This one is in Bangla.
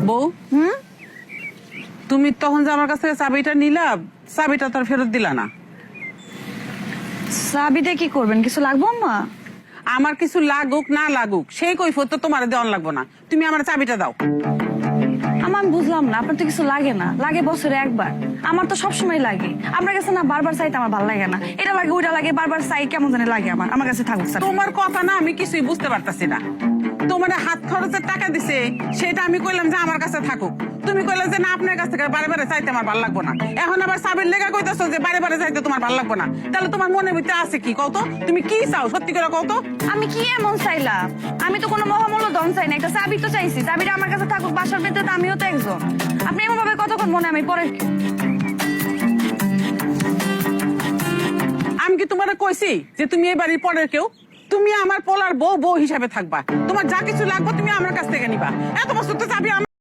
বউ, তুমি তখন যে আমার কাছ থেকে চাবিটা নিলা, চাবিটা তার ফেরত দিলা না। চাবিটা কি করবেন? কিছু লাগবো আম্মা? আমার কিছু লাগুক না লাগুক সেই কৈফিয়ত তো তোমার দেওয়ান লাগবো না। তুমি আমার চাবিটা দাও। আমি বুঝলাম না, আপনার তো কিছু লাগে না, লাগে বছরে একবার। আমার তো সবসময় লাগে। আপনার কাছে না বারবার চাইতে আমার ভালো লাগে না। এটা লাগে ওইটা লাগে, বারবার চাই কেমন জানি লাগে। আমার কাছে থাকুক স্যার। তোমার কথা না আমি কিছুই বুঝতে পারতাছি না। তোমার হাত খরচের টাকা দিছে, সেটা আমি কইলাম যে আমার কাছে থাকুক। তুমি কইলে যে না আপনার কাছ থেকে বারে বারে চাইতে আমার ভালো লাগবো না। এখন আবার চাবির লেগা কইতাছো যে বারে বারে চাইতে তোমার ভালো লাগবো না। তাহলে তোমার মনের ভিতরে আছে কি কত? তুমি কি চাও সত্যি করে কত? আমি কি এমন চাইলাম? আমি তো কোনো মহামূল্য ধন চাই না, একটা চাবি তো চাইছি। চাবিটা আমার কাছে থাকুক, বাসার ভিতরে তো আমিও তো একজন। আপনি এমন ভাবে কতক্ষণ মনে আমি পরে আমি কি তোমার কইছি যে তুমি এই বাড়ির পরের কেউ? তুমি আমার পোলার বউ, বউ হিসাবে থাকবা। তোমার যা কিছু লাগবে তুমি আমার কাছ থেকে নিবা। এত বছর তো চাবি